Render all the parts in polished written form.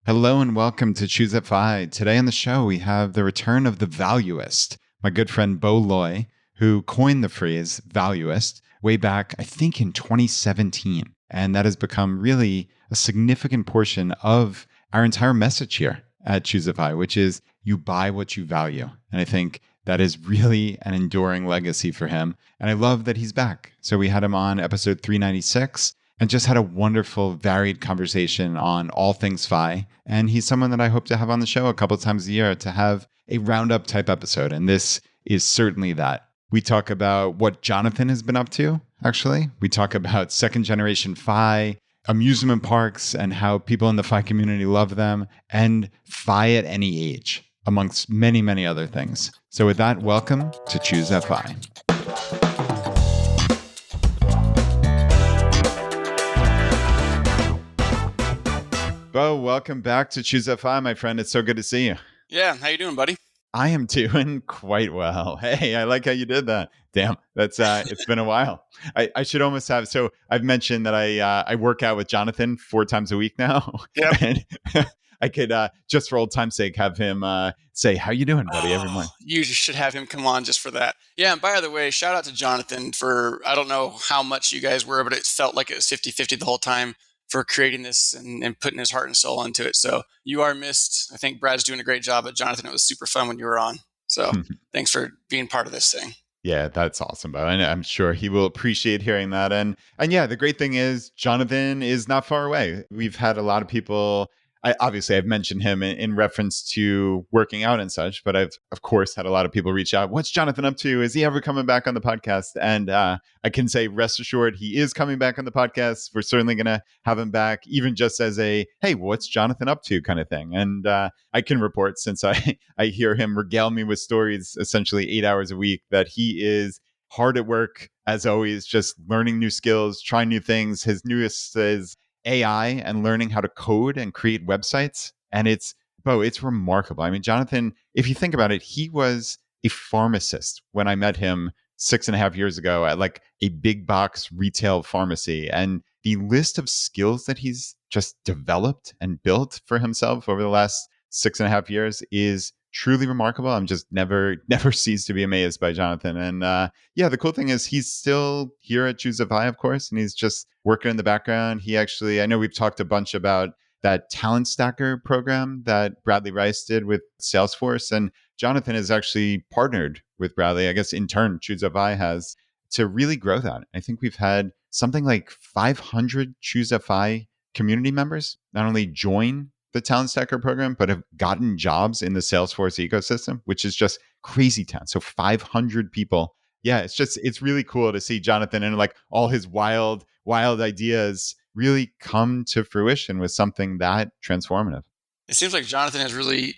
Hello and welcome to ChooseFI. Today on the show, we have the return of the Valueist, my good friend Bo Loy, who coined the phrase Valuist way back, I think in 2017. And that has become really a significant portion of our entire message here at ChooseFI, which is you buy what you value. And I think that is really an enduring legacy for him. And I love that he's back. So we had him on episode 396. And just had a wonderful, varied conversation on all things Fi. And he's someone that I hope to have on the show a couple of times a year to have a Roundup type episode. And this is certainly that. We talk about what Jonathan has been up to, actually. We talk about second generation Fi, amusement parks, and how people in the Fi community love them, and Fi at any age, amongst many, many other things. So with that, welcome to ChooseFI. Bo, welcome back to ChooseFI, my friend. It's so good to see you. Yeah, how you doing, buddy? I am doing quite well. Hey, I like how you did that. Damn, that's it's been a while. I should almost have. So I've mentioned that I work out with Jonathan 4 times a week now. Yeah. And I could just for old time's sake have him say, "How you doing, buddy?" every morning. You should have him come on just for that. Yeah, and by the way, shout out to Jonathan for, I don't know how much you guys were, but it felt like it was 50-50 the whole time for creating this and putting his heart and soul into it. So you are missed. I think Brad's doing a great job, but Jonathan, it was super fun when you were on. So thanks for being part of this thing. Yeah, that's awesome, Bo. And I'm sure he will appreciate hearing that. And yeah, the great thing is Jonathan is not far away. We've had a lot of people. I've mentioned him in reference to working out and such, but I've, of course, had a lot of people reach out. What's Jonathan up to? Is he ever coming back on the podcast? And I can say, rest assured, he is coming back on the podcast. We're certainly going to have him back, even just as a, hey, what's Jonathan up to kind of thing. And I can report, since I hear him regale me with stories essentially 8 hours a week, that he is hard at work, as always, just learning new skills, trying new things. His newest is AI and learning how to code and create websites. And it's remarkable. I mean, Jonathan, if you think about it, he was a pharmacist when I met him 6.5 years ago at like a big box retail pharmacy. And the list of skills that he's just developed and built for himself over the last 6.5 years is truly remarkable. I'm just never cease to be amazed by Jonathan. And the cool thing is he's still here at ChooseFI, of course, and he's just working in the background. He actually, I know we've talked a bunch about that talent stacker program that Bradley Rice did with Salesforce. And Jonathan has actually partnered with Bradley, I guess in turn, ChooseFI has, to really grow that. I think we've had something like 500 ChooseFI community members not only join the talent stacker program, but have gotten jobs in the Salesforce ecosystem, which is just crazy town. So 500 people. Yeah, it's really cool to see Jonathan and like all his wild ideas really come to fruition with something that transformative. It seems like Jonathan has really,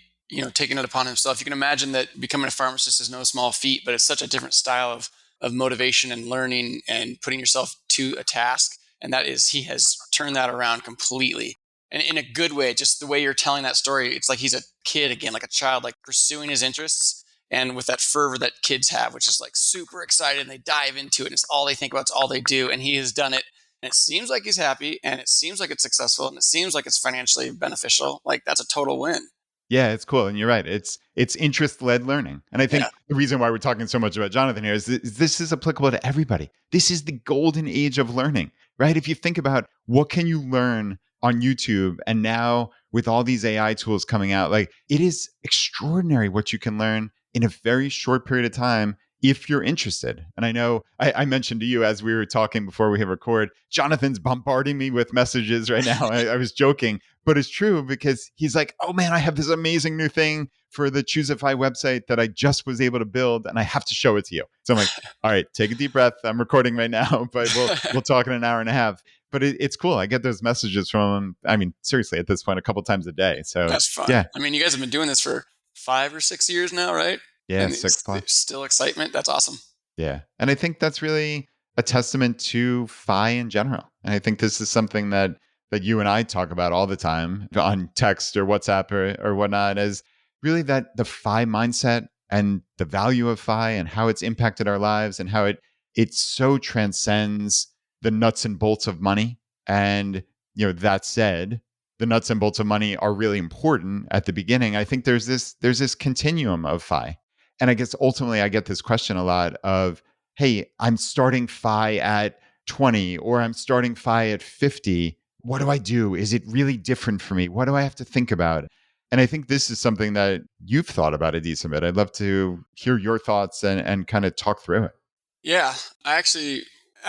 taken it upon himself. You can imagine that becoming a pharmacist is no small feat, but it's such a different style of motivation and learning and putting yourself to a task. And that is, he has turned that around completely. And in a good way, just the way you're telling that story, it's like he's a kid again, like a child, like pursuing his interests and with that fervor that kids have, which is like super excited and they dive into it and it's all they think about, it's all they do. And he has done it. And it seems like he's happy and it seems like it's successful and it seems like it's financially beneficial. Like that's a total win. Yeah, it's cool. And you're right. It's interest-led learning. And I think the reason why we're talking so much about Jonathan here is this is applicable to everybody. This is the golden age of learning, right? If you think about what can you learn on YouTube, and now with all these AI tools coming out, like it is extraordinary what you can learn in a very short period of time if you're interested. And I know I mentioned to you as we were talking before we hit record, Jonathan's bombarding me with messages right now. I was joking, but it's true because he's like, oh man, I have this amazing new thing for the ChooseFI website that I just was able to build and I have to show it to you. So I'm like, all right, take a deep breath. I'm recording right now, but we'll talk in an hour and a half. But it's cool. I get those messages from him. I mean, seriously, at this point, a couple times a day. So that's fun. Yeah. I mean, you guys have been doing this for 5 or 6 years now, right? Yeah, and 6+. Still excitement. That's awesome. Yeah. And I think that's really a testament to Fi in general. And I think this is something that you and I talk about all the time on text or WhatsApp or whatnot, is really that the Fi mindset and the value of Fi and how it's impacted our lives and how it so transcends the nuts and bolts of money. And, that said, the nuts and bolts of money are really important at the beginning, I think there's this continuum of FI. And I guess ultimately I get this question a lot of, hey, I'm starting FI at 20 or I'm starting FI at 50. What do I do? Is it really different for me? What do I have to think about? And I think this is something that you've thought about a decent bit. I'd love to hear your thoughts and kind of talk through it. Yeah, I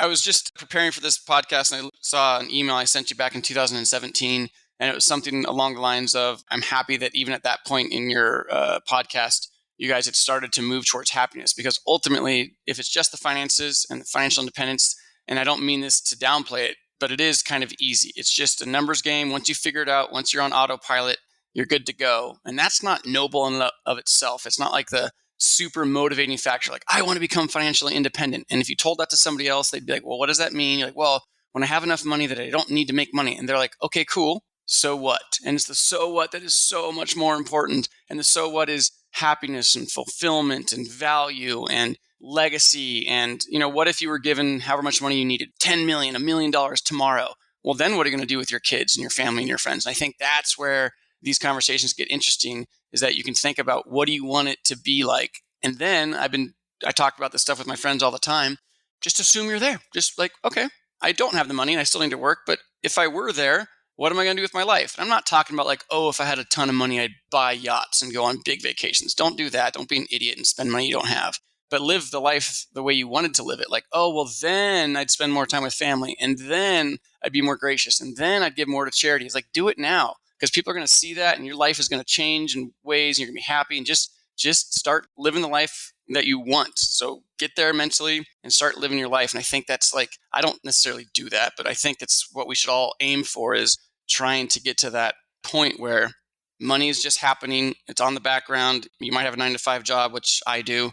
was just preparing for this podcast and I saw an email I sent you back in 2017. And it was something along the lines of, I'm happy that even at that point in your podcast, you guys had started to move towards happiness. Because ultimately, if it's just the finances and the financial independence, and I don't mean this to downplay it, but it is kind of easy. It's just a numbers game. Once you figure it out, once you're on autopilot, you're good to go. And that's not noble in of itself. It's not like the super motivating factor, like, I want to become financially independent. And if you told that to somebody else, they'd be like, well, what does that mean? You're like, well, when I have enough money that I don't need to make money. And they're like, okay, cool. So what? And it's the so what that is so much more important. And the so what is happiness and fulfillment and value and legacy. And, what if you were given however much money you needed, 10 million, $1 million tomorrow? Well, then what are you going to do with your kids and your family and your friends? And I think that's where these conversations get interesting, is that you can think about, what do you want it to be like? And then I talk about this stuff with my friends all the time. Just assume you're there. Just like, okay, I don't have the money and I still need to work, but if I were there, what am I going to do with my life? And I'm not talking about like, oh, if I had a ton of money, I'd buy yachts and go on big vacations. Don't do that. Don't be an idiot and spend money you don't have. But live the life the way you wanted to live it. Like, oh, well, then I'd spend more time with family. And then I'd be more gracious. And then I'd give more to charity. It's like, do it now. Because people are going to see that and your life is going to change in ways and you're going to be happy. And just start living the life that you want. So get there mentally and start living your life. And I think that's like, I don't necessarily do that, but I think that's what we should all aim for, is trying to get to that point where money is just happening. It's on the background. You might have a 9-to-5 job, which I do,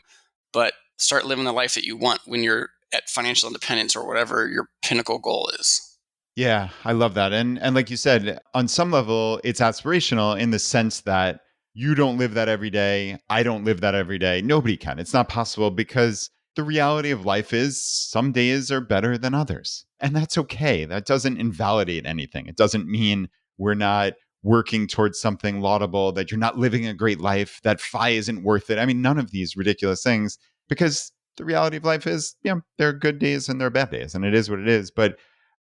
but start living the life that you want when you're at financial independence or whatever your pinnacle goal is. Yeah, I love that. And like you said, on some level, it's aspirational in the sense that you don't live that every day. I don't live that every day. Nobody can. It's not possible, because the reality of life is some days are better than others. And that's okay. That doesn't invalidate anything. It doesn't mean we're not working towards something laudable, that you're not living a great life, that FI isn't worth it. I mean, none of these ridiculous things, because the reality of life is, there are good days and there are bad days, and it is what it is. But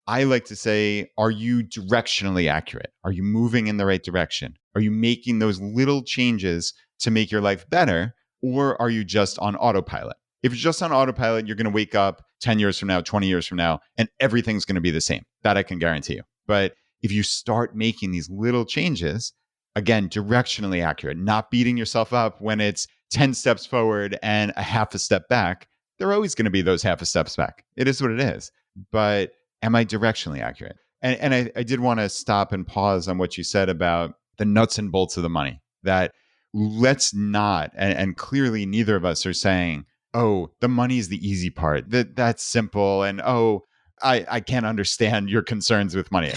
I like to say, are you directionally accurate? Are you moving in the right direction? Are you making those little changes to make your life better? Or are you just on autopilot? If you're just on autopilot, you're going to wake up 10 years from now, 20 years from now, and everything's going to be the same. That I can guarantee you. But if you start making these little changes, again, directionally accurate, not beating yourself up when it's 10 steps forward and a half a step back, there are always going to be those half a steps back. It is what it is. But am I directionally accurate? And I did want to stop and pause on what you said about the nuts and bolts of the money. That let's not, and clearly neither of us are saying, oh, the money is the easy part. That's simple. And oh, I can't understand your concerns with money.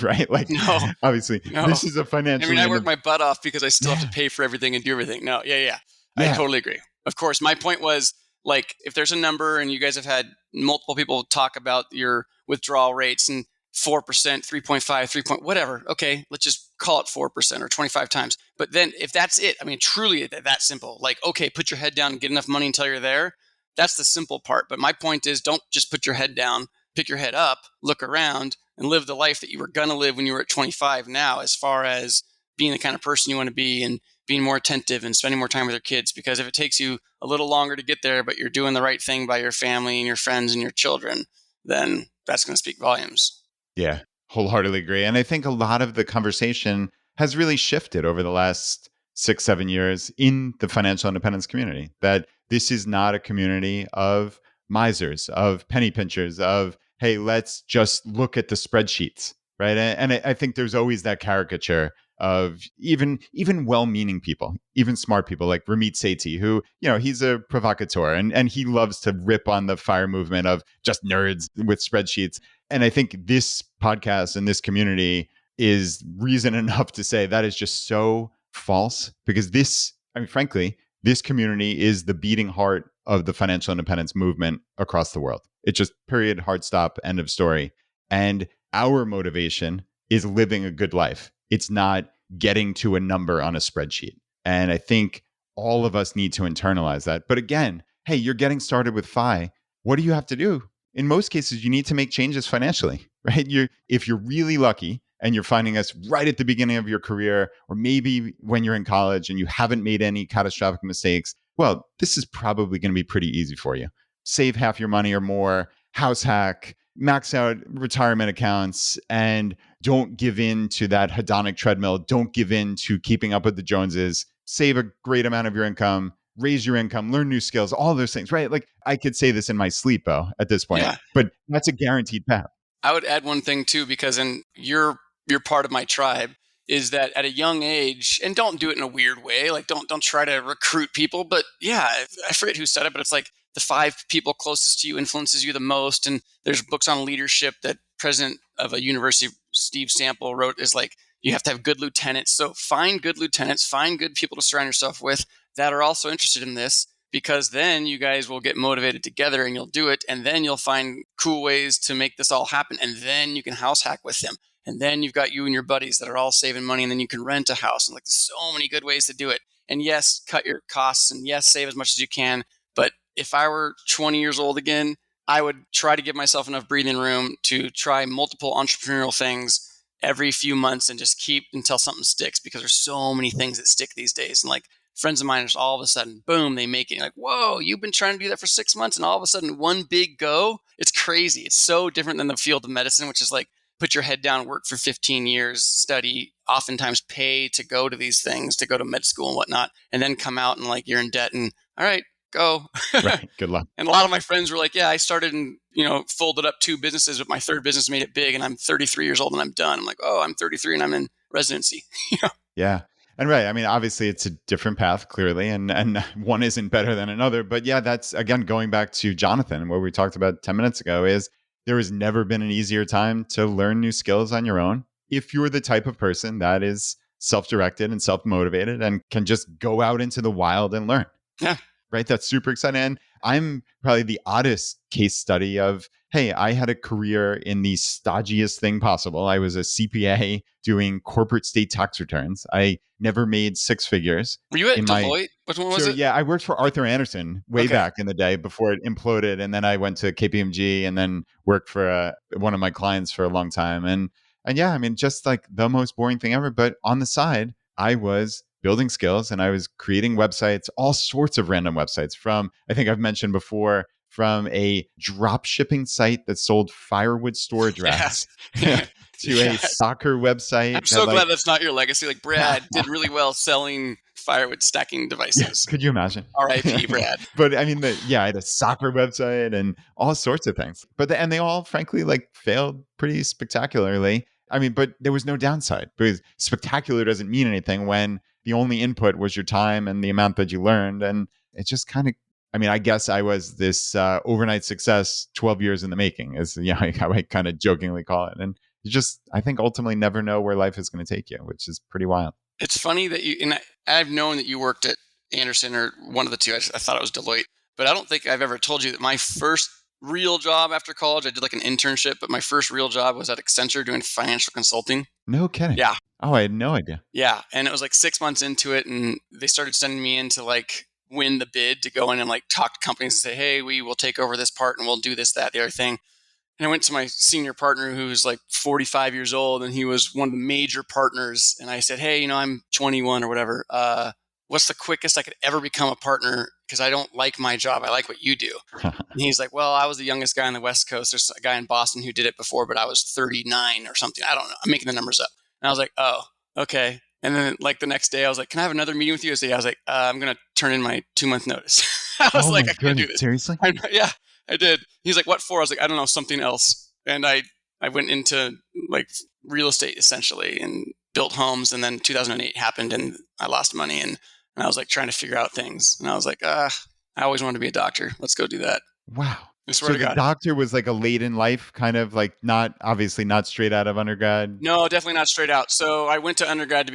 Right? Like, No, obviously, no. this is a financial. I mean, I work my butt off because I still have to pay for everything and do everything. No, yeah. I totally agree. Of course, my point was, like, if there's a number and you guys have had multiple people talk about your withdrawal rates and 4%, 3.5, 3 point, whatever. Okay, let's just call it 4% or 25 times. But then if that's it, I mean, truly that simple. Like, okay, put your head down and get enough money until you're there. That's the simple part. But my point is, don't just put your head down, pick your head up, look around, and live the life that you were going to live when you were at 25 now, as far as being the kind of person you want to be and being more attentive and spending more time with your kids. Because if it takes you a little longer to get there, but you're doing the right thing by your family and your friends and your children, then that's going to speak volumes. Yeah, wholeheartedly agree. And I think a lot of the conversation has really shifted over the last 6-7 years in the financial independence community, that this is not a community of misers, of penny pinchers, of, hey, let's just look at the spreadsheets, right? And I think there's always that caricature of even well-meaning people, even smart people like Ramit Sethi, who, he's a provocateur and he loves to rip on the FIRE movement of just nerds with spreadsheets. And I think this podcast and this community is reason enough to say that is just so false, because frankly, this community is the beating heart of the financial independence movement across the world. It's just period, hard stop, end of story. And our motivation is living a good life. It's not getting to a number on a spreadsheet. And I think all of us need to internalize that. But again, hey, you're getting started with FI. What do you have to do? In most cases, you need to make changes financially, right? If you're really lucky and you're finding us right at the beginning of your career, or maybe when you're in college and you haven't made any catastrophic mistakes, well, this is probably going to be pretty easy for you. Save half your money or more, house hack, max out retirement accounts, and don't give in to that hedonic treadmill. Don't give in to keeping up with the Joneses. Save a great amount of your income, raise your income, learn new skills, all those things, right? Like I could say this in my sleep, Bo, at this point, Yeah. but that's a guaranteed path. I would add one thing too, because you're part of my tribe, is that at a young age, and don't do it in a weird way, like don't try to recruit people, but yeah, I forget who said it, but it's like the 5 people closest to you influences you the most. And there's books on leadership that president of a university, Steve Sample, wrote, is like, you have to have good lieutenants. So find good lieutenants, find good people to surround yourself with that are also interested in this, because then you guys will get motivated together and you'll do it. And then you'll find cool ways to make this all happen. And then you can house hack with them. And then you've got you and your buddies that are all saving money, and then you can rent a house. And like, there's so many good ways to do it. And yes, cut your costs, and yes, save as much as you can. But if I were 20 years old again, I would try to give myself enough breathing room to try multiple entrepreneurial things every few months and just keep until something sticks, because there's so many things that stick these days. And like, friends of mine, just all of a sudden, boom, they make it. You're like, whoa, you've been trying to do that for 6 months, and all of a sudden, one big go. It's crazy. It's so different than the field of medicine, which is like, put your head down, work for 15 years, study, oftentimes pay to go to these things, to go to med school and whatnot, and then come out and like, you're in debt and all right, go. Right. Good luck. And a lot of my friends were like, yeah, I started and, folded up 2 businesses, but my 3rd business made it big, and I'm 33 years old and I'm done. I'm like, oh, I'm 33 and I'm in residency. Yeah. And right. I mean, obviously it's a different path, clearly, and one isn't better than another. But yeah, that's again going back to Jonathan, what we talked about 10 minutes ago, is there has never been an easier time to learn new skills on your own. If you're the type of person that is self-directed and self-motivated and can just go out into the wild and learn. Yeah. Right. That's super exciting. And I'm probably the oddest case study of, hey, I had a career in the stodgiest thing possible. I was a CPA doing corporate state tax returns. I never made 6 figures. Were you at Deloitte? Which one was it? Yeah, I worked for Arthur Andersen way back in the day before it imploded. And then I went to KPMG and then worked for one of my clients for a long time. And yeah, I mean, just like the most boring thing ever. But on the side, I was building skills and I was creating websites, all sorts of random websites, from, I think I've mentioned before, from a drop shipping site that sold firewood storage racks to a soccer website. I'm so glad that's not your legacy. Like, Brad did really well selling firewood stacking devices. Yeah, could you imagine? R.I.P. Brad. But I mean, I had a soccer website and all sorts of things. But and they all, frankly, like failed pretty spectacularly. I mean, but there was no downside, because spectacular doesn't mean anything when the only input was your time and the amount that you learned. And it just kind of, I mean, I guess I was this overnight success 12 years in the making, is how I kind of jokingly call it. And you just, I think, ultimately never know where life is going to take you, which is pretty wild. It's funny that I've known that you worked at Andersen, or one of the two. I thought it was Deloitte, but I don't think I've ever told you that my first real job after college, I did like an internship, but my first real job was at Accenture doing financial consulting. No kidding. Yeah. Oh, I had no idea. Yeah. And it was like 6 months into it, and they started sending me in to like win the bid to go in and like talk to companies and say, hey, we will take over this part and we'll do this, that, the other thing. And I went to my senior partner, who was like 45 years old, and he was one of the major partners. And I said, hey, I'm 21 or whatever. What's the quickest I could ever become a partner? Because I don't like my job. I like what you do. And he's like, well, I was the youngest guy on the West Coast. There's a guy in Boston who did it before, but I was 39 or something. I don't know. I'm making the numbers up. And I was like, oh, okay. And then like the next day I was like, can I have another meeting with you? I was like, I'm going to turn in my 2-month notice. I was like, I can't do this. Seriously? Yeah, I did. He's like, what for? I was like, I don't know, something else. And I went into like real estate essentially and built homes. And then 2008 happened and I lost money. And I was like trying to figure out things. And I was like, I always wanted to be a doctor. Let's go do that. Wow. I swear to God. The doctor was like a late in life, kind of like not straight out of undergrad. No, definitely not straight out. So I went to undergrad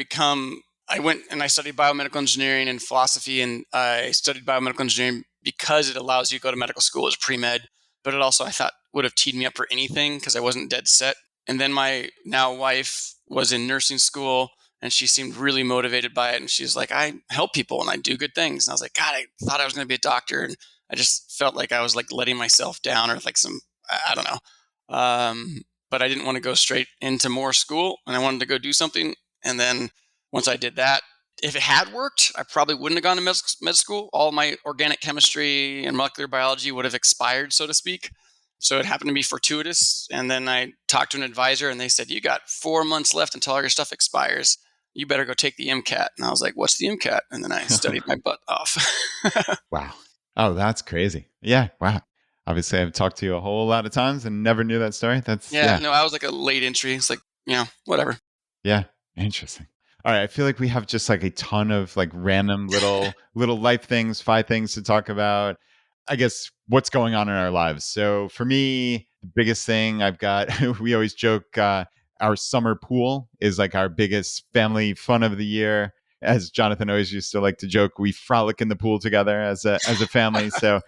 I went and I studied biomedical engineering and philosophy. And I studied biomedical engineering because it allows you to go to medical school as pre-med. But it also, I thought, would have teed me up for anything because I wasn't dead set. And then my now wife was in nursing school, and she seemed really motivated by it. And she's like, I help people and I do good things. And I was like, God, I thought I was going to be a doctor. And I just felt like I was like letting myself down, or like I don't know. But I didn't want to go straight into more school, and I wanted to go do something. And then once I did that, if it had worked, I probably wouldn't have gone to med school. All my organic chemistry and molecular biology would have expired, so to speak. So it happened to be fortuitous. And then I talked to an advisor, and they said, you got 4 months left until all your stuff expires. You better go take the MCAT. And I was like, what's the MCAT? And then I studied my butt off. Wow. Oh, that's crazy. Yeah. Wow. Obviously, I've talked to you a whole lot of times and never knew that story. That's, Yeah, no, I was like a late entry. It's like, whatever. Yeah. Interesting. All right. I feel like we have just like a ton of like random little life things, 5 things to talk about. I guess what's going on in our lives. So for me, the biggest thing I've got, we always joke, our summer pool is like our biggest family fun of the year. As Jonathan always used to like to joke, we frolic in the pool together as a family. So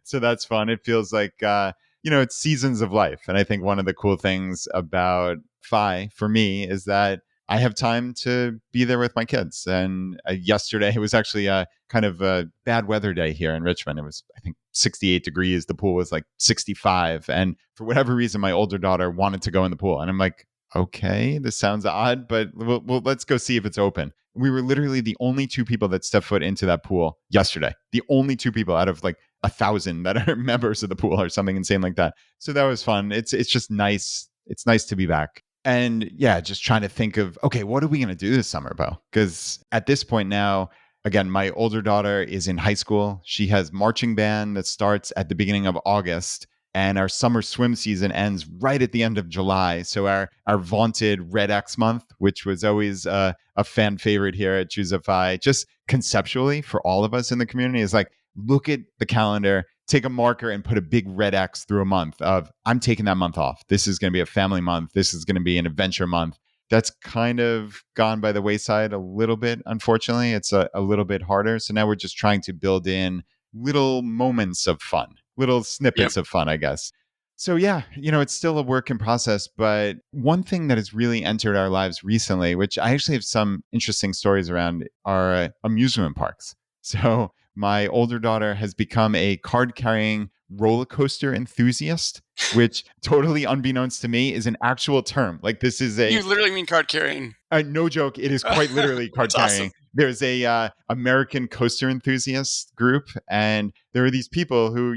so that's fun. It feels like it's seasons of life. And I think one of the cool things about Phi for me is that I have time to be there with my kids. And yesterday, it was actually a kind of a bad weather day here in Richmond. It was, I think, 68 degrees. The pool was like 65. And for whatever reason, my older daughter wanted to go in the pool. And I'm like, okay, this sounds odd, but let's go see if it's open. We were literally the only 2 people that stepped foot into that pool yesterday. The only 2 people out of like 1,000 that are members of the pool or something insane like that. So that was fun. It's just nice. It's nice to be back. And yeah, just trying to think of, okay, what are we going to do this summer, Bo? Because at this point now, again, my older daughter is in high school. She has marching band that starts at the beginning of August. And our summer swim season ends right at the end of July. So our vaunted Red X month, which was always a fan favorite here at ChooseFI, just conceptually for all of us in the community, is like, look at the calendar, take a marker and put a big red X through a month of, I'm taking that month off. This is going to be a family month. This is going to be an adventure month. That's kind of gone by the wayside a little bit, unfortunately. It's a little bit harder. So now we're just trying to build in little moments of fun, little snippets of fun, I guess. So yeah, it's still a work in process, but one thing that has really entered our lives recently, which I actually have some interesting stories around, are amusement parks. So my older daughter has become a card-carrying roller coaster enthusiast, which totally unbeknownst to me is an actual term. Like this is You literally mean card carrying. No joke. It is quite literally card carrying. Awesome. There's a American coaster enthusiast group, and there are these people who,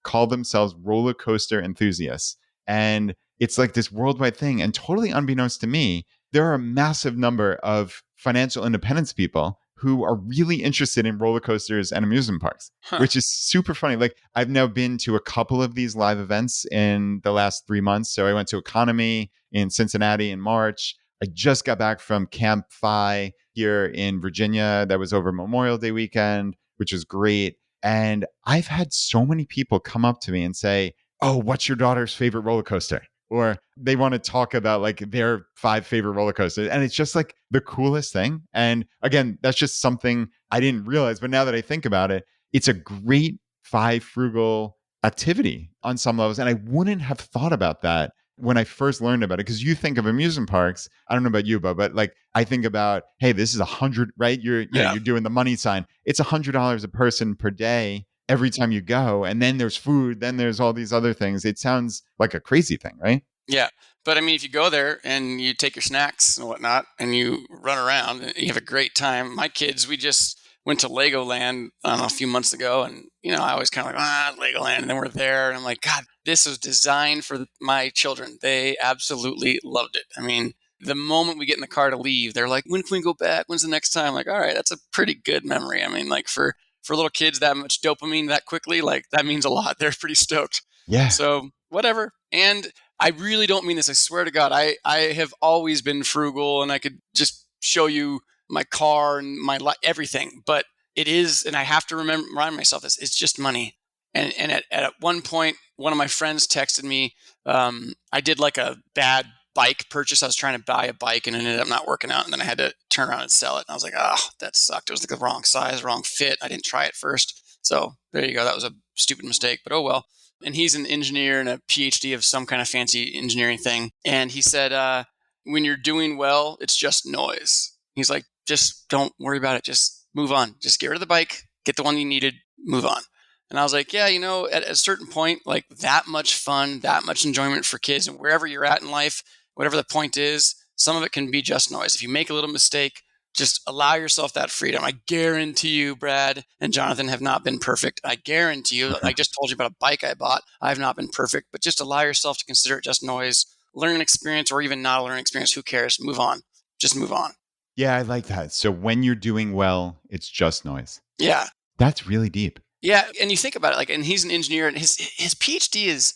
call themselves roller coaster enthusiasts. And it's like this worldwide thing. And totally unbeknownst to me, there are a massive number of financial independence people who are really interested in roller coasters and amusement parks, which is super funny. Like I've now been to a couple of these live events in the last 3 months. So I went to Economy in Cincinnati in March. I just got back from Camp Phi here in Virginia. That was over Memorial Day weekend, which was great. And I've had so many people come up to me and say, oh, what's your daughter's favorite roller coaster? Or they want to talk about like their 5 favorite roller coasters. And it's just like the coolest thing. And again, that's just something I didn't realize. But now that I think about it, it's a great Phi frugal activity on some levels. And I wouldn't have thought about that when I first learned about it. Because you think of amusement parks, I don't know about you, but like I think about, hey, this is 100, right? You're doing the money sign. It's $100 a person per day every time you go. And then there's food, then there's all these other things. It sounds like a crazy thing, right? Yeah. But I mean, if you go there and you take your snacks and whatnot and you run around and you have a great time. My kids, we just went to Legoland, I don't know, a few months ago. And, I was kind of like, Legoland. And then we're there and I'm like, God, this was designed for my children. They absolutely loved it. I mean, the moment we get in the car to leave, they're like, when can we go back? When's the next time? I'm like, all right, that's a pretty good memory. I mean, like for little kids, that much dopamine that quickly, like that means a lot. They're pretty stoked. Yeah. So whatever. And I really don't mean this. I swear to God, I have always been frugal, and I could just show you my car and my everything. But it is, and I have to remind myself this, it's just money. And at one point, one of my friends texted me. I did like a bad bike purchase. I was trying to buy a bike and it ended up not working out. And then I had to turn around and sell it. And I was like, oh, that sucked. It was like the wrong size, wrong fit. I didn't try it first. So there you go. That was a stupid mistake, but oh well. And he's an engineer and a PhD of some kind of fancy engineering thing. And he said, when you're doing well, it's just noise. He's like, just don't worry about it. Just move on. Just get rid of the bike, get the one you needed, move on. And I was like, yeah, at a certain point, like that much fun, that much enjoyment for kids, and wherever you're at in life, whatever the point is, some of it can be just noise. If you make a little mistake, just allow yourself that freedom. I guarantee you, Brad and Jonathan have not been perfect. I guarantee you. I just told you about a bike I bought. I have not been perfect, but just allow yourself to consider it just noise. Learn an experience, or even not a learning experience. Who cares? Move on. Just move on. Yeah, I like that. So when you're doing well, it's just noise. Yeah. That's really deep. Yeah. And you think about it, and he's an engineer, and his PhD is,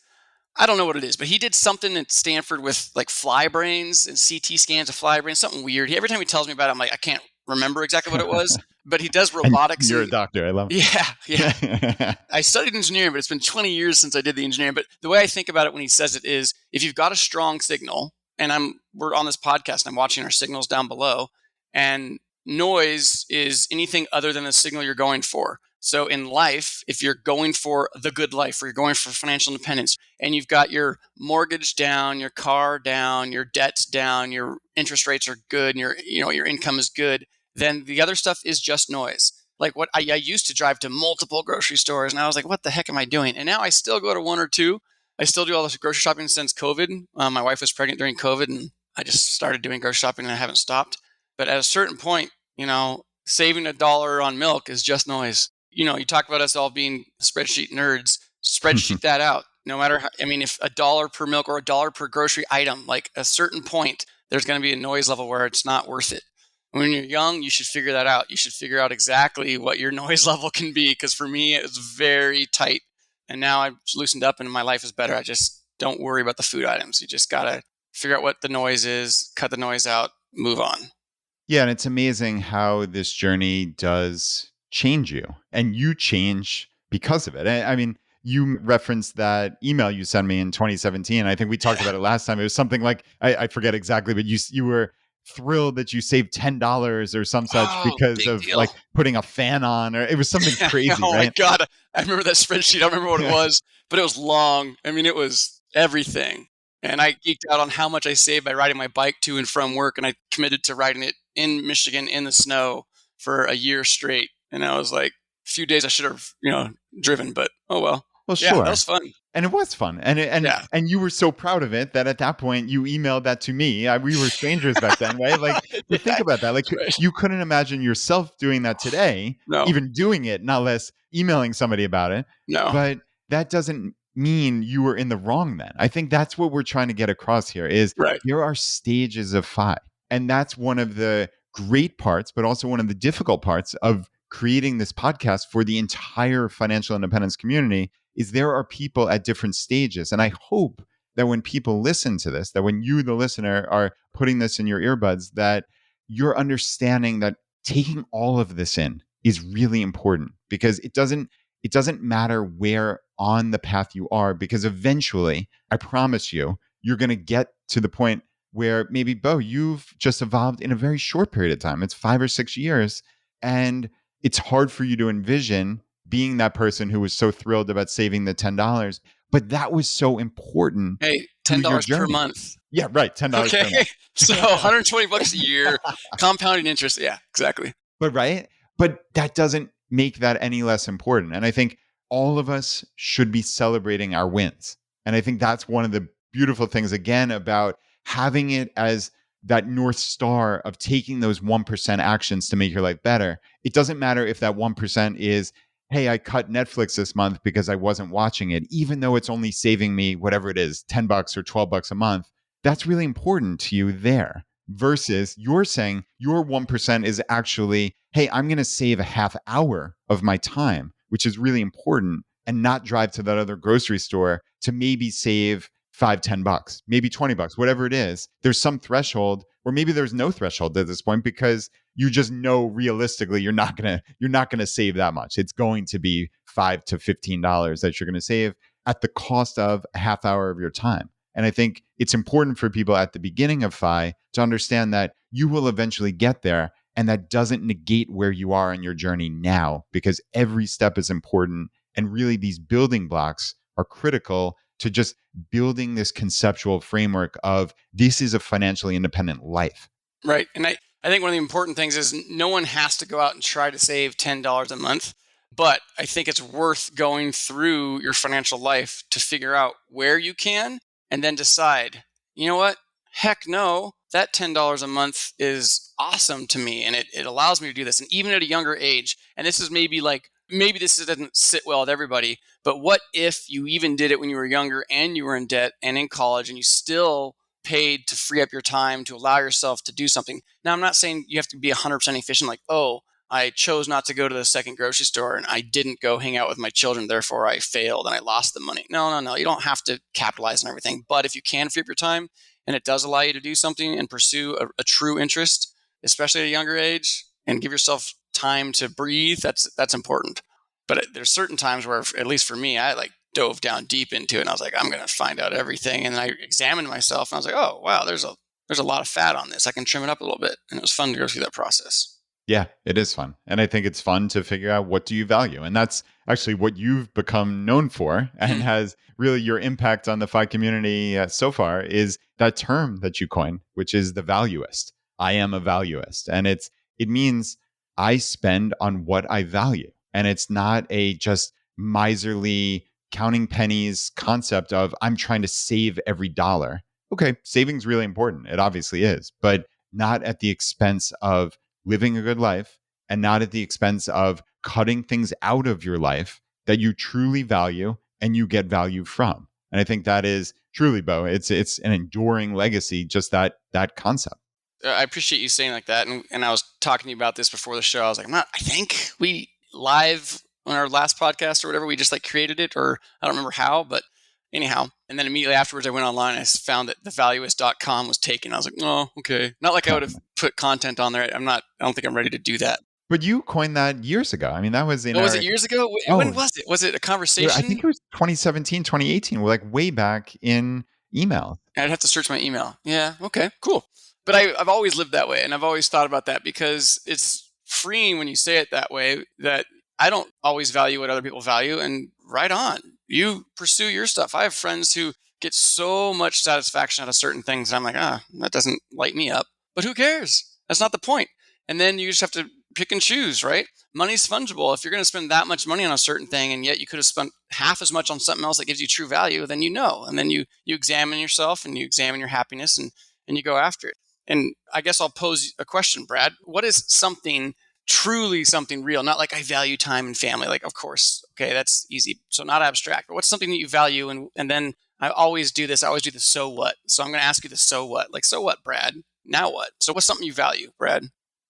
I don't know what it is, but he did something at Stanford with like fly brains and CT scans of fly brains, something weird. Every time he tells me about it, I'm like, I can't remember exactly what it was, but he does robotics. You're a doctor. I love it. Yeah. I studied engineering, but it's been 20 years since I did the engineering. But the way I think about it when he says it is, if you've got a strong signal, and we're on this podcast, and I'm watching our signals down below, and noise is anything other than the signal you're going for. So in life, if you're going for the good life, or you're going for financial independence, and you've got your mortgage down, your car down, your debt's down, your interest rates are good, and your income is good, then the other stuff is just noise. Like what I used to drive to multiple grocery stores, and I was like, what the heck am I doing? And now I still go to one or two. I still do all this grocery shopping since COVID. My wife was pregnant during COVID, and I just started doing grocery shopping, and I haven't stopped. But at a certain point, saving $1 on milk is just noise. You talk about us all being spreadsheet nerds. Spreadsheet that out. No matter how, if $1 per milk or $1 per grocery item, like a certain point, there's going to be a noise level where it's not worth it. When you're young, you should figure that out. You should figure out exactly what your noise level can be. Because for me, it was very tight. And now I've loosened up and my life is better. I just don't worry about the food items. You just got to figure out what the noise is, cut the noise out, move on. Yeah, and it's amazing how this journey does change you, and you change because of it. I mean, you referenced that email you sent me in 2017. I think we talked about it last time. It was something like, I forget exactly, but you were thrilled that you saved $10 or some such because of deal. Like putting a fan on, or it was something crazy. Oh right? My God. I remember that spreadsheet. I don't remember what it was, but it was long. It was everything. And I geeked out on how much I saved by riding my bike to and from work. And I committed to riding it in Michigan in the snow for a year straight. And I was like, a few days I should have, driven, but oh well. Well, sure. Yeah, that was fun. And it was fun. And you were so proud of it that at that point you emailed that to me. We were strangers back then, right? Like, think about that. Like, right. You couldn't imagine yourself doing that today, even doing it, not less emailing somebody about it. No. But that doesn't mean you were in the wrong then. I think that's what we're trying to get across here is there are stages of FI. And that's one of the great parts, but also one of the difficult parts of creating this podcast for the entire financial independence community is there are people at different stages. And I hope that when people listen to this, that when you, the listener, are putting this in your earbuds, that you're understanding that taking all of this in is really important, because it doesn't matter where on the path you are, because eventually, I promise you, you're going to get to the point where maybe, Bo, you've just evolved in a very short period of time. It's 5 or 6 years. And it's hard for you to envision being that person who was so thrilled about saving the $10, but that was so important. Hey, $10 per month. Yeah, right. $10 per month. So $120 a year, compounding interest. Yeah, exactly. But that doesn't make that any less important. And I think all of us should be celebrating our wins. And I think that's one of the beautiful things, again, about having it as that North Star of taking those 1% actions to make your life better. It doesn't matter if that 1% is, hey, I cut Netflix this month because I wasn't watching it, even though it's only saving me whatever it is, $10 or $12 a month. That's really important to you there. Versus you're saying your 1% is actually, hey, I'm going to save a half hour of my time, which is really important, and not drive to that other grocery store to maybe save $5, $10, maybe $20, whatever it is. There's some threshold, or maybe there's no threshold at this point, because you just know realistically you're not gonna save that much. It's going to be $5 to $15 that you're going to save at the cost of a half hour of your time. And I think it's important for people at the beginning of FI to understand that you will eventually get there, and that doesn't negate where you are in your journey now, because every step is important. And really, these building blocks are critical to just building this conceptual framework of this is a financially independent life. Right. And I think one of the important things is no one has to go out and try to save $10 a month. But I think it's worth going through your financial life to figure out where you can and then decide, you know what? Heck no, that $10 a month is awesome to me and it allows me to do this. And even at a younger age, and this is maybe this doesn't sit well with everybody, but what if you even did it when you were younger and you were in debt and in college and you still paid to free up your time to allow yourself to do something? Now, I'm not saying you have to be 100% efficient, like, oh, I chose not to go to the second grocery store and I didn't go hang out with my children, therefore I failed and I lost the money. No. You don't have to capitalize on everything. But if you can free up your time and it does allow you to do something and pursue a true interest, especially at a younger age, and give yourself time to breathe, that's important. But there's certain times where, at least for me, I dove down deep into it and I was like, I'm going to find out everything. And then I examined myself and I was like, oh, wow, there's a lot of fat on this. I can trim it up a little bit. And it was fun to go through that process. Yeah, it is fun. And I think it's fun to figure out what do you value. And that's actually what you've become known for and has really your impact on the FI community so far is that term that you coined, which is the valuist. I am a valuist. And it means I spend on what I value. And it's not a just miserly counting pennies concept of I'm trying to save every dollar. Okay, saving's really important. It obviously is, but not at the expense of living a good life and not at the expense of cutting things out of your life that you truly value and you get value from. And I think that is truly, Bo, it's an enduring legacy, just that concept. I appreciate you saying like that. And I was talking to you about this before the show. I was like, I think we live on our last podcast or whatever, we just created it, or I don't remember how, but anyhow. And then immediately afterwards, I went online and I found that the valuist.com was taken. I was like, oh, okay. Not like I would have put content on there. I don't think I'm ready to do that. But you coined that years ago. I mean, that was was it years ago? When was it? Was it a conversation? I think it was 2017, 2018. We're way back in email. I'd have to search my email. Yeah. Okay, cool. But I've always lived that way. And I've always thought about that because it's freeing when you say it that way, that I don't always value what other people value, and right on. You pursue your stuff. I have friends who get so much satisfaction out of certain things. And I'm like, that doesn't light me up, but who cares? That's not the point. And then you just have to pick and choose, right? Money's fungible. If you're going to spend that much money on a certain thing, and yet you could have spent half as much on something else that gives you true value, then and then you examine yourself and you examine your happiness and you go after it. And I guess I'll pose a question, Brad. What is something truly something real? Not like I value time and family. Of course, okay, that's easy. So not abstract, but what's something that you value? And then I always do this. I always do the so what. So I'm going to ask you the so what. So what, Brad? Now what? So what's something you value, Brad?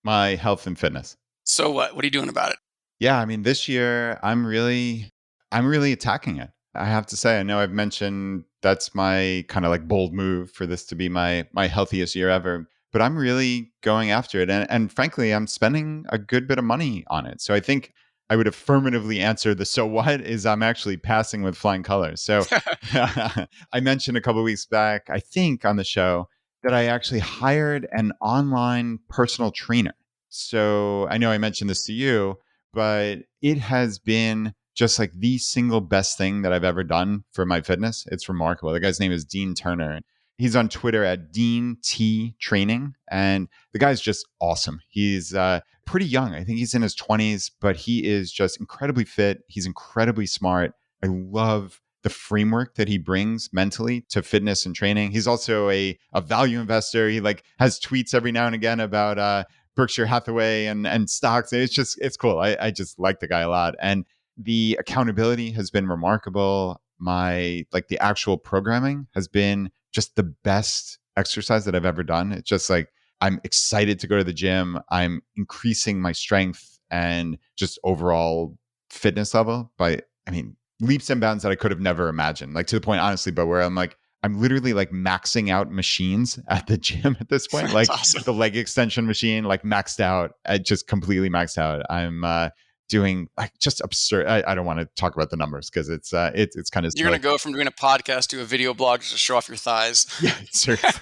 My health and fitness. So what? What are you doing about it? Yeah, I mean, this year I'm really attacking it. I have to say, I know I've mentioned that's my kind of bold move for this to be my healthiest year ever. But I'm really going after it. And frankly, I'm spending a good bit of money on it. So I think I would affirmatively answer the so what is I'm actually passing with flying colors. So I mentioned a couple of weeks back, I think on the show, that I actually hired an online personal trainer. So I know I mentioned this to you, but it has been just the single best thing that I've ever done for my fitness. It's remarkable. The guy's name is Dean Turner. He's on Twitter at Dean T Training, and the guy's just awesome. He's pretty young. I think he's in his 20s, but he is just incredibly fit. He's incredibly smart. I love the framework that he brings mentally to fitness and training. He's also a value investor. He has tweets every now and again about Berkshire Hathaway and stocks. It's cool. I just like the guy a lot. And the accountability has been remarkable. The actual programming has been just the best exercise that I've ever done. It's just I'm excited to go to the gym. I'm increasing my strength and just overall fitness level by, leaps and bounds that I could have never imagined. To the point, honestly, but where I'm literally maxing out machines at the gym at this point. Awesome. The leg extension machine, maxed out, just completely maxed out. I'm doing just absurd. I don't want to talk about the numbers because it's kind of. You're going to go from doing a podcast to a video blog just to show off your thighs. Yeah, seriously.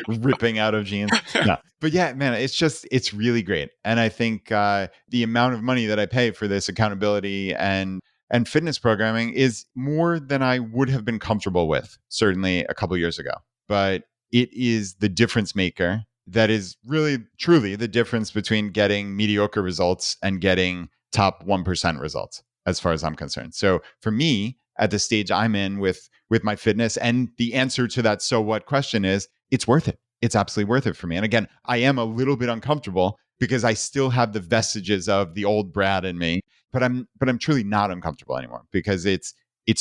Ripping out of jeans. No. But yeah, man, it's really great. And I think the amount of money that I pay for this accountability and And fitness programming is more than I would have been comfortable with, certainly a couple years ago. But it is the difference maker that is really, truly the difference between getting mediocre results and getting top 1% results, as far as I'm concerned. So for me, at the stage I'm in with my fitness, and the answer to that so what question is, it's worth it. It's absolutely worth it for me. And again, I am a little bit uncomfortable because I still have the vestiges of the old Brad in me, but I'm truly not uncomfortable anymore because it's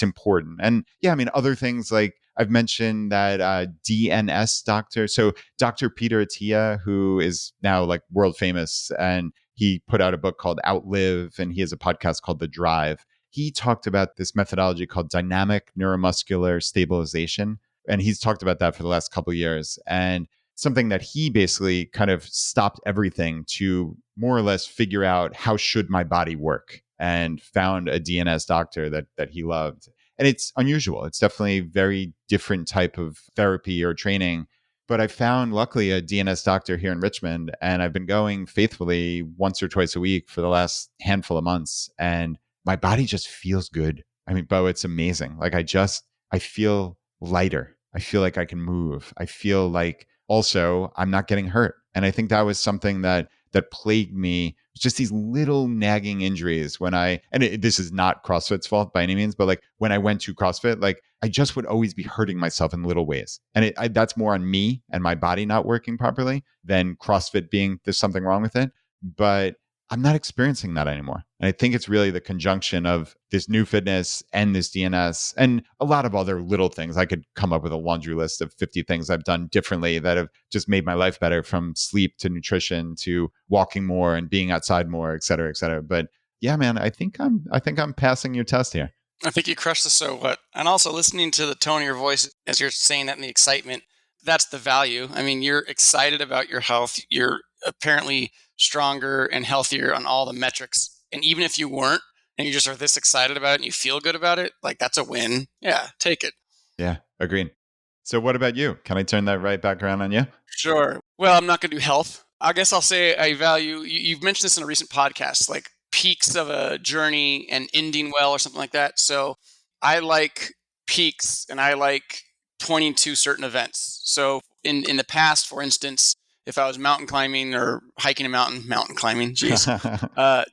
important. And yeah, I mean, other things like I've mentioned that DNS doctor. So Dr. Peter Attia, who is now like world famous, and he put out a book called Outlive, and he has a podcast called The Drive. He talked about this methodology called dynamic neuromuscular stabilization. And he's talked about that for the last couple of years. And something that he basically kind of stopped everything to more or less figure out how should my body work, and found a DNS doctor that he loved. And it's unusual. It's definitely a very different type of therapy or training. But I found, luckily, a DNS doctor here in Richmond, and I've been going faithfully once or twice a week for the last handful of months. And my body just feels good. I mean, Bo, it's amazing. Like I feel lighter. I feel like I can move. I feel like also I'm not getting hurt. And I think that was something that plagued me, just these little nagging injuries when this is not CrossFit's fault by any means, but like when I went to CrossFit, like I just would always be hurting myself in little ways. And that's more on me and my body not working properly than CrossFit being there's something wrong with it. But I'm not experiencing that anymore. And I think it's really the conjunction of this new fitness and this DNS and a lot of other little things. I could come up with a laundry list of 50 things I've done differently that have just made my life better, from sleep to nutrition to walking more and being outside more, et cetera, et cetera. But yeah, man, I think I'm passing your test here. I think you crushed the so what. And also listening to the tone of your voice as you're saying that and the excitement, that's the value. I mean, you're excited about your health. You're apparently stronger and healthier on all the metrics. And even if you weren't, and you just are this excited about it and you feel good about it, like that's a win. Yeah, take it. Yeah, agreed. So what about you? Can I turn that right back around on you? Sure. Well, I'm not going to do health. I guess I'll say I value, you've mentioned this in a recent podcast, like peaks of a journey and ending well or something like that. So I like peaks, and I like pointing to certain events. So in the past, for instance, if I was mountain climbing or hiking a mountain climbing, geez,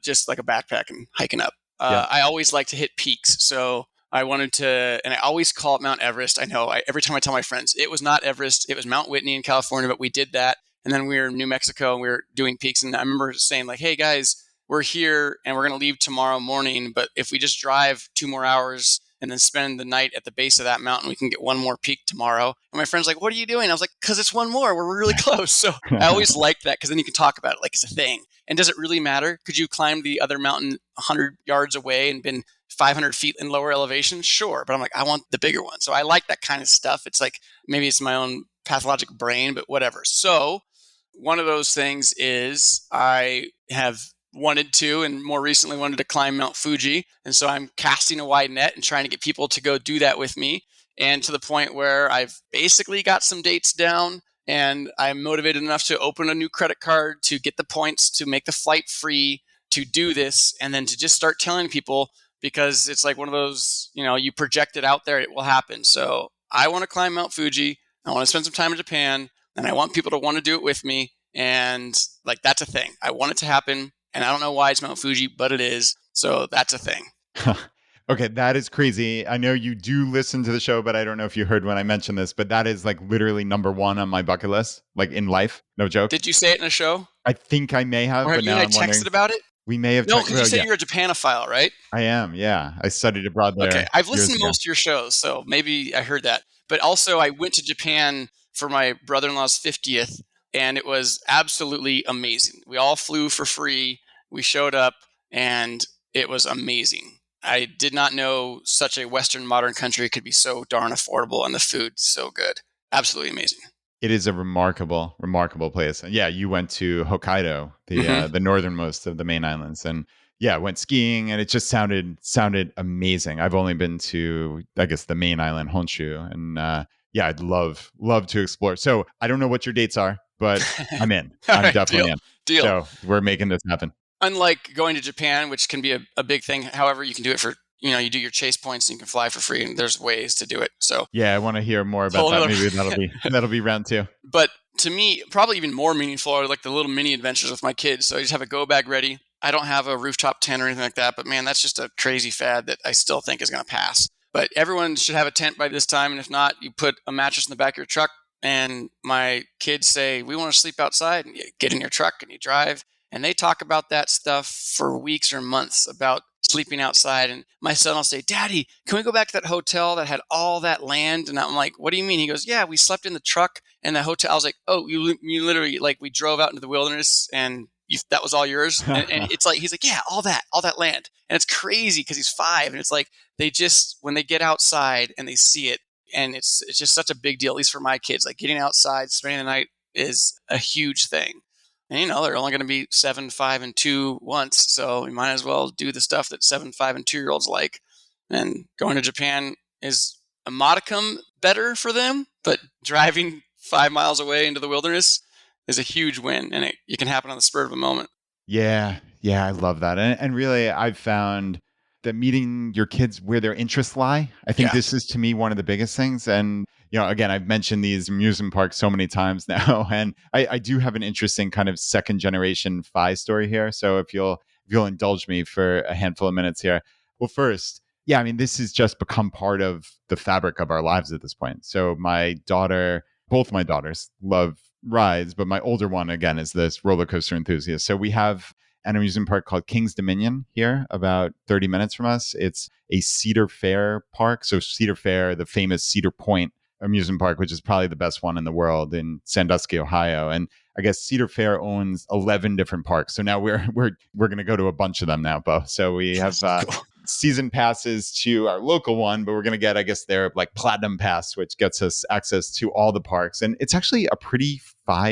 just like a backpack and hiking up. Yeah. I always like to hit peaks. So I wanted to, and I always call it Mount Everest. I know every time I tell my friends, it was not Everest, it was Mount Whitney in California, but we did that. And then we were in New Mexico and we were doing peaks. And I remember saying like, hey guys, we're here and we're going to leave tomorrow morning. But if we just drive 2 more hours and then spend the night at the base of that mountain, we can get one more peak tomorrow. And my friend's like, what are you doing? I was like, because it's one more. We're really close. So I always liked that because then you can talk about it like it's a thing. And does it really matter? Could you climb the other mountain 100 yards away and been 500 feet in lower elevation? Sure. But I'm like, I want the bigger one. So I like that kind of stuff. It's like, maybe it's my own pathologic brain, but whatever. So one of those things is I have wanted to, and more recently wanted to climb Mount Fuji. And so I'm casting a wide net and trying to get people to go do that with me. And to the point where I've basically got some dates down, and I'm motivated enough to open a new credit card to get the points to make the flight free to do this. And then to just start telling people, because it's like one of those, you project it out there, it will happen. So I want to climb Mount Fuji. I want to spend some time in Japan, and I want people to want to do it with me. And like, that's a thing. I want it to happen. And I don't know why it's Mount Fuji, but it is. So that's a thing. Okay, that is crazy. I know you do listen to the show, but I don't know if you heard when I mentioned this, but that is like literally number one on my bucket list, like in life. No joke. Did you say it in a show? I think I may have. Or have but you now and I texted about it? We may have. No, because you said you're a Japanophile, right? I am, yeah. I studied abroad there. Okay, I've listened to most of your shows, so maybe I heard that. But also, I went to Japan for my brother-in-law's 50th, and it was absolutely amazing. We all flew for free. We showed up, and it was amazing. I did not know such a Western modern country could be so darn affordable, and the food so good. Absolutely amazing. It is a remarkable, remarkable place. And yeah, you went to Hokkaido, the northernmost of the main islands, and yeah, went skiing, and it just sounded amazing. I've only been to, I guess, the main island, Honshu, and yeah, I'd love to explore. So I don't know what your dates are, but I'm in. I'm right, definitely deal. So we're making this happen. Unlike going to Japan, which can be a big thing, however, you can do it for you do your chase points and you can fly for free, and there's ways to do it. So Yeah, I want to hear more about that. Maybe that'll be round two. But to me, probably even more meaningful are like the little mini adventures with my kids. So I just have a go bag ready. I don't have a rooftop tent or anything like that, but man, that's just a crazy fad that I still think is going to pass. But everyone should have a tent by this time. And if not, you put a mattress in the back of your truck. And my kids say, we want to sleep outside. And you get in your truck and you drive. And they talk about that stuff for weeks or months about sleeping outside. And my son will say, Daddy, can we go back to that hotel that had all that land? And I'm like, what do you mean? He goes, yeah, we slept in the truck and the hotel. I was like, oh, you literally, like, we drove out into the wilderness and that was all yours. And it's like, he's like, yeah, all that land. And it's crazy because he's 5. And it's like, they just, when they get outside and they see it, and it's just such a big deal, at least for my kids, like getting outside, spending the night is a huge thing. And, they're only going to be 7, 5, and 2 once. So we might as well do the stuff that 7, 5, and 2-year-olds like. And going to Japan is a modicum better for them, but driving 5 miles away into the wilderness is a huge win. And it can happen on the spur of a moment. Yeah, I love that. And really, I've found that meeting your kids where their interests lie, I think this is, to me, one of the biggest things. And, again, I've mentioned these amusement parks so many times now, and I do have an interesting kind of second generation FI story here. So if you'll indulge me for a handful of minutes here. Well, first, this has just become part of the fabric of our lives at this point. So both my daughters love rides, but my older one, again, is this roller coaster enthusiast. So we have an amusement park called King's Dominion here, about 30 minutes from us. It's a Cedar Fair park. So Cedar Fair, the famous Cedar Point amusement park, which is probably the best one in the world in Sandusky, Ohio. And I guess Cedar Fair owns 11 different parks. So now we're going to go to a bunch of them now, Bo. So we have season passes to our local one, but we're going to get, I guess, their like platinum pass, which gets us access to all the parks. And it's actually a pretty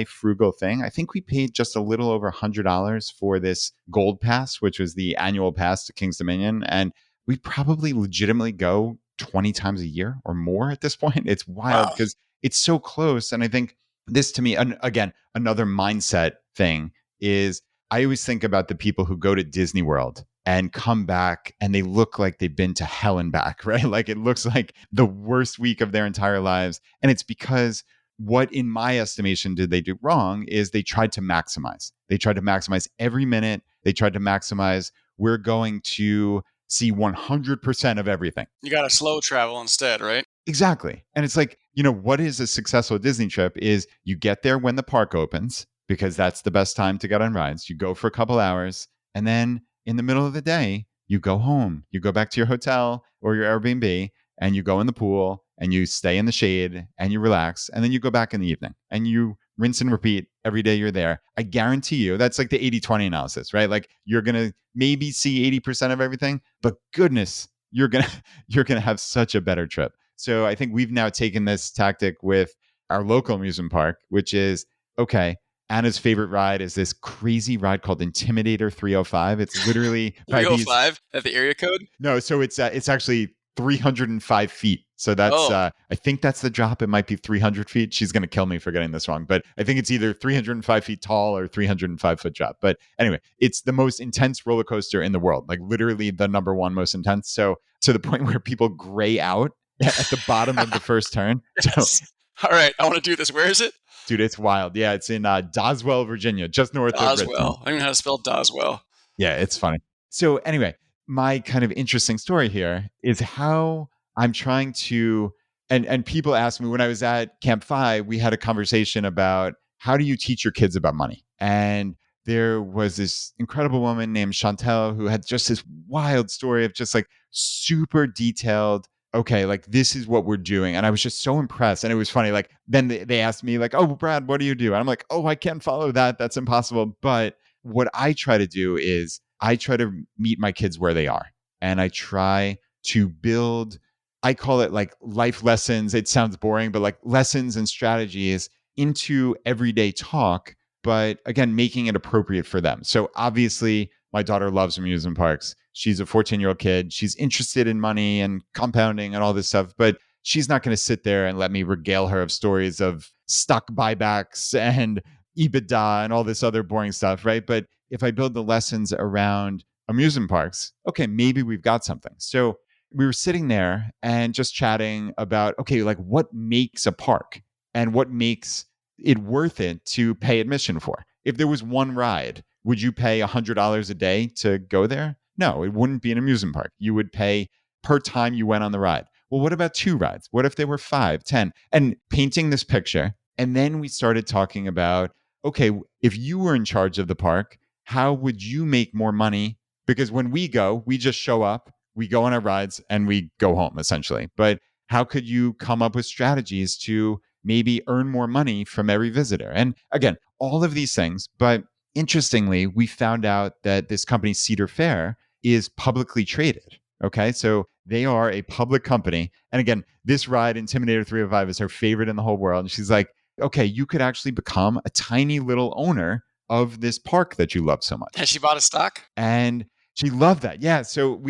frugal thing. I think we paid just a little over $100 for this gold pass, which was the annual pass to King's Dominion. And we probably legitimately go 20 times a year or more at this point. It's wild because it's so close. And I think this, to me, again, another mindset thing is I always think about the people who go to Disney World and come back and they look like they've been to hell and back, right? Like it looks like the worst week of their entire lives. And it's because what, in my estimation, did they do wrong is they tried to maximize. They tried to maximize every minute. They tried to maximize, we're going to see 100% of everything. You got to slow travel instead, right? Exactly. And it's like, what is a successful Disney trip is you get there when the park opens, because that's the best time to get on rides. You go for a couple hours, and then in the middle of the day, you go home. You go back to your hotel or your Airbnb, and you go in the pool, and you stay in the shade, and you relax, and then you go back in the evening, and you rinse and repeat every day you're there. I guarantee you, that's like the 80-20 analysis, right? Like you're going to maybe see 80% of everything, but goodness, you're going to have such a better trip. So I think we've now taken this tactic with our local amusement park, which is, okay, Anna's favorite ride is this crazy ride called Intimidator 305. It's literally 305 at the area code? No, so it's actually 305 feet. So that's, I think that's the drop. It might be 300 feet. She's going to kill me for getting this wrong, but I think it's either 305 feet tall or 305 foot drop. But anyway, it's the most intense roller coaster in the world, like literally the number one most intense. So to the point where people gray out at the bottom of the first turn. Yes. So, all right, I want to do this. Where is it? Dude, it's wild. Yeah, it's in Doswell, Virginia, just north of Richmond. Doswell. I don't even know how to spell Doswell. Yeah, it's funny. So anyway, my kind of interesting story here is how I'm trying to, and people ask me when I was at Camp FI, we had a conversation about how do you teach your kids about money? And there was this incredible woman named Chantel who had just this wild story of just like super detailed, okay, like this is what we're doing. And I was just so impressed. And it was funny. Like then they asked me like, oh, Brad, what do you do? And I'm like, oh, I can't follow that. That's impossible. But what I try to do is I try to meet my kids where they are. And I try to build, I call it like life lessons. It sounds boring, but like lessons and strategies into everyday talk, but again, making it appropriate for them. So obviously my daughter loves amusement parks. She's a 14-year-old kid. She's interested in money and compounding and all this stuff, but she's not going to sit there and let me regale her of stories of stock buybacks and EBITDA and all this other boring stuff, right? But if I build the lessons around amusement parks, okay, maybe we've got something. So we were sitting there and just chatting about, okay, like what makes a park and what makes it worth it to pay admission for? If there was one ride, would you pay $100 a day to go there? No, it wouldn't be an amusement park. You would pay per time you went on the ride. Well, what about two rides? What if they were 5, 10? And painting this picture. And then we started talking about, okay, if you were in charge of the park, how would you make more money? Because when we go, we just show up, we go on our rides, and we go home essentially. But how could you come up with strategies to maybe earn more money from every visitor? And again, all of these things. But interestingly, we found out that this company, Cedar Fair, is publicly traded. Okay. So they are a public company. And again, this ride, Intimidator 305, is her favorite in the whole world. And she's like, okay, you could actually become a tiny little owner of this park that you love so much. Has she bought a stock? And she loved that. Yeah. So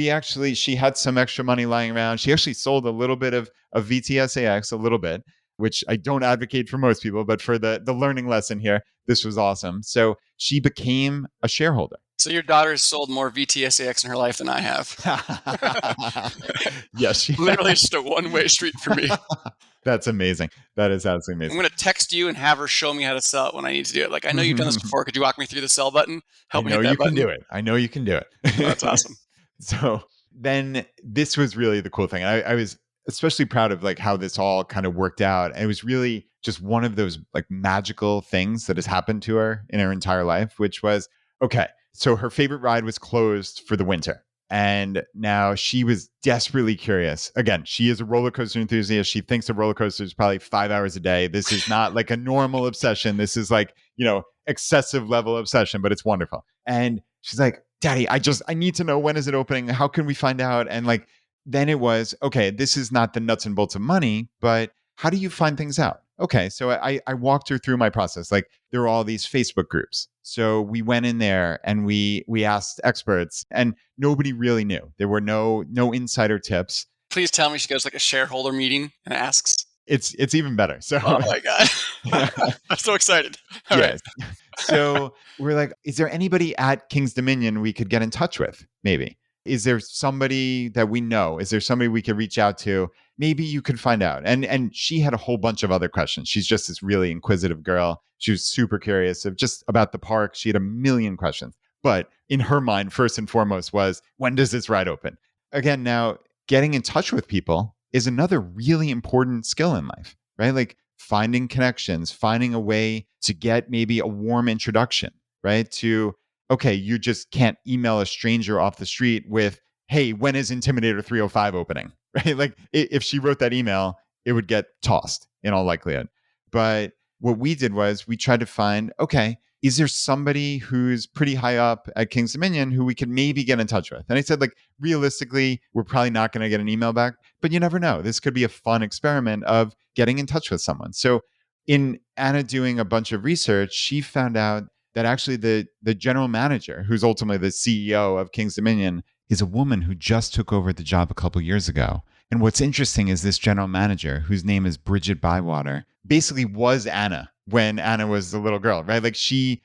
she had some extra money lying around. She actually sold a little bit of VTSAX, a little bit, which I don't advocate for most people, but for the learning lesson here, this was awesome. So she became a shareholder. So your daughter has sold more VTSAX in her life than I have. Yes. Literally just a one-way street for me. That's amazing. That is absolutely amazing. I'm going to text you and have her show me how to sell it when I need to do it. Like, I know you've done this before. Could you walk me through the sell button? Help me hit that button. I know you can do it. I know you can do it. Oh, that's awesome. So then this was really the cool thing. I was especially proud of like how this all kind of worked out. And it was really just one of those like magical things that has happened to her in her entire life, which was, okay, so her favorite ride was closed for the winter. And now she was desperately curious. Again, she is a roller coaster enthusiast. She thinks a roller coaster is probably 5 hours a day. This is not like a normal obsession. This is like, excessive level obsession, but it's wonderful. And she's like, Daddy, I need to know, when is it opening? How can we find out? And like, then it was, okay, this is not the nuts and bolts of money, but how do you find things out? Okay, so I walked her through my process. Like, there were all these Facebook groups. So we went in there and we asked experts, and nobody really knew. There were no insider tips. Please tell me she goes like a shareholder meeting and asks. It's even better. So, oh my God. I'm so excited. All right. So we're like, is there anybody at King's Dominion we could get in touch with? Maybe. Is there somebody that we know? Is there somebody we could reach out to? Maybe you could find out. And she had a whole bunch of other questions. She's just this really inquisitive girl. She was super curious of just about the park. She had a million questions. But in her mind, first and foremost was, when does this ride open? Again, now getting in touch with people is another really important skill in life, right? Like finding connections, finding a way to get maybe a warm introduction, right? To, okay, you just can't email a stranger off the street with, hey, when is Intimidator 305 opening? Right? Like if she wrote that email, it would get tossed in all likelihood. But what we did was we tried to find, okay, is there somebody who's pretty high up at King's Dominion who we could maybe get in touch with? And I said, like, realistically, we're probably not going to get an email back, but you never know. This could be a fun experiment of getting in touch with someone. So in Anna doing a bunch of research, she found out that actually the general manager, who's ultimately the CEO of King's Dominion, is a woman who just took over the job a couple years ago. And what's interesting is this general manager, whose name is Bridget Bywater, basically was Anna when Anna was a little girl, right? Like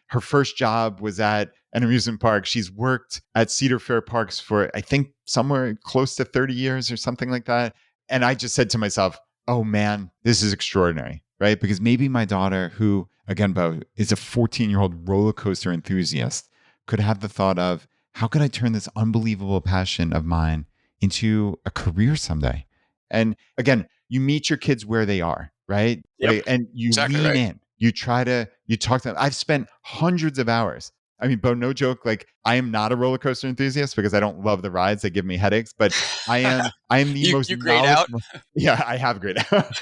her first job was at an amusement park. She's worked at Cedar Fair Parks for, I think, somewhere close to 30 years or something like that. And I just said to myself, oh man, this is extraordinary, right? Because maybe my daughter, who, again, Bo, is a 14-year-old roller coaster enthusiast, could have the thought of, how can I turn this unbelievable passion of mine into a career someday? And again, you meet your kids where they are, right? Yep. Right? And you lean in. You talk to them. I've spent hundreds of hours. I mean, Bo, no joke. Like, I am not a roller coaster enthusiast because I don't love the rides. They give me headaches. But I am the most. You grayed out? Yeah, I have grayed out.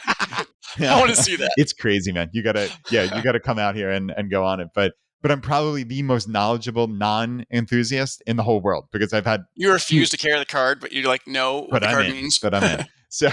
Yeah. I want to see that. It's crazy, man. You gotta come out here and go on it. But I'm probably the most knowledgeable non-enthusiast in the whole world because I've had. You refuse to carry the card, but you're like, no, what the card means. But I'm in. So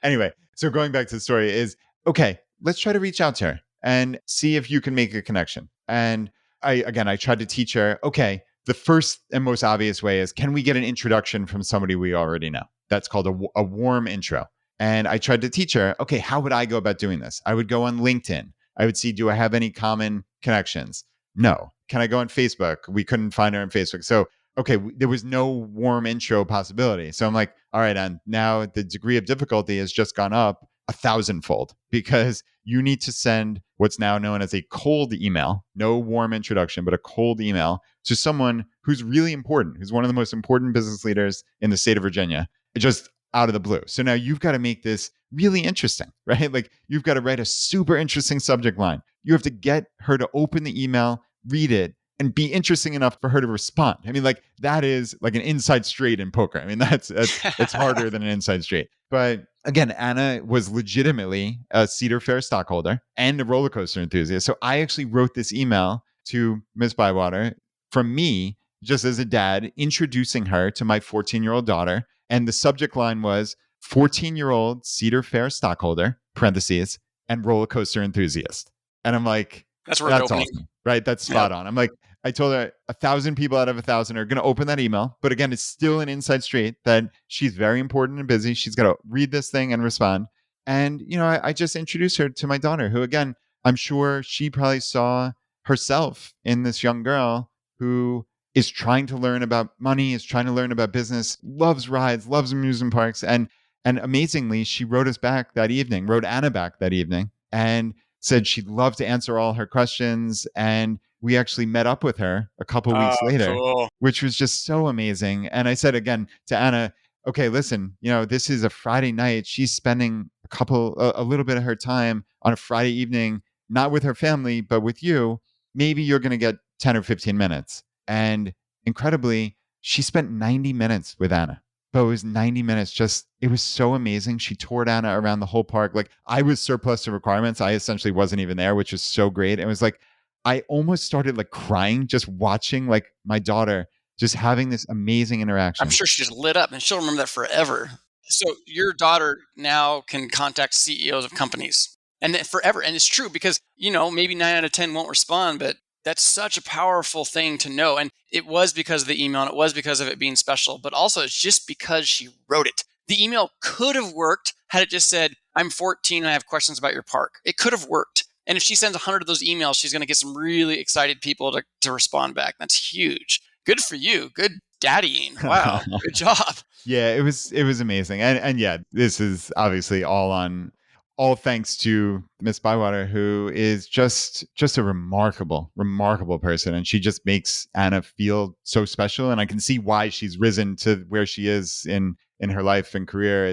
anyway, so going back to the story is, okay, let's try to reach out to her and see if you can make a connection. And I tried to teach her, okay, the first and most obvious way is, can we get an introduction from somebody we already know? That's called a warm intro. And I tried to teach her, okay, how would I go about doing this? I would go on LinkedIn. I would see, do I have any common connections? No. Can I go on Facebook? We couldn't find her on Facebook. So, okay, there was no warm intro possibility. So I'm like, all right, and now the degree of difficulty has just gone up 1,000-fold because you need to send what's now known as a cold email, no warm introduction, but a cold email to someone who's really important, who's one of the most important business leaders in the state of Virginia, just out of the blue. So now you've got to make this really interesting, right? Like you've got to write a super interesting subject line. You have to get her to open the email, read it, and be interesting enough for her to respond. I mean, like that is like an inside straight in poker. I mean, that's it's harder than an inside straight. But again, Anna was legitimately a Cedar Fair stockholder and a roller coaster enthusiast. So I actually wrote this email to Miss Bywater from me, just as a dad, introducing her to my 14-year-old daughter. And the subject line was 14-year-old Cedar Fair stockholder, parentheses, and roller coaster enthusiast. And I'm like, that's where that's awesome, right? That's spot on. I'm like, I told her 1,000 people out of 1,000 are going to open that email. But again, it's still an inside straight that she's very important and busy. She's got to read this thing and respond. And, I just introduced her to my daughter, who, again, I'm sure she probably saw herself in this young girl who is trying to learn about money, is trying to learn about business, loves rides, loves amusement parks. And amazingly, she wrote us back that evening, wrote Anna back that evening, and said she'd love to answer all her questions. And we actually met up with her a couple weeks later, cool. which was just so amazing. And I said again to Anna, okay, listen, this is a Friday night. She's spending a little bit of her time on a Friday evening, not with her family, but with you. Maybe you're going to get 10 or 15 minutes. And incredibly, she spent 90 minutes with Anna. But it was 90 minutes. It was so amazing. She toured Anna around the whole park. Like I was surplus to requirements. I essentially wasn't even there, which was so great. It was like, I almost started like crying just watching like my daughter just having this amazing interaction. I'm sure she just lit up and she'll remember that forever. So your daughter now can contact CEOs of companies and forever. And it's true because, maybe 9 out of 10 won't respond, but that's such a powerful thing to know. And it was because of the email and it was because of it being special, but also it's just because she wrote it. The email could have worked had it just said, I'm 14 and I have questions about your park. It could have worked. And if she sends 100 of those emails, she's going to get some really excited people to respond back. That's huge. Good for you. Good daddying. Wow. Good job. Yeah, it was amazing. And yeah, this is obviously all thanks to Miss Bywater, who is just a remarkable person. And she just makes Anna feel so special. And I can see why she's risen to where she is in her life and career.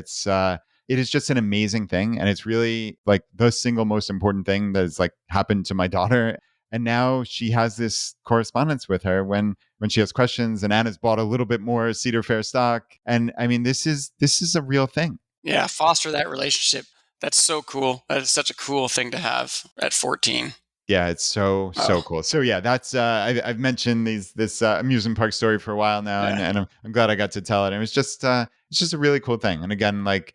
It is just an amazing thing. And it's really like the single most important thing that has like happened to my daughter. And now she has this correspondence with her when she has questions, and Anna's bought a little bit more Cedar Fair stock. And I mean, this is a real thing. Yeah. Foster that relationship. That's so cool. That is such a cool thing to have at 14. Yeah, it's so cool. So yeah, that's I've mentioned this amusement park story for a while now, and I'm glad I got to tell it. And it's just a really cool thing. And again, like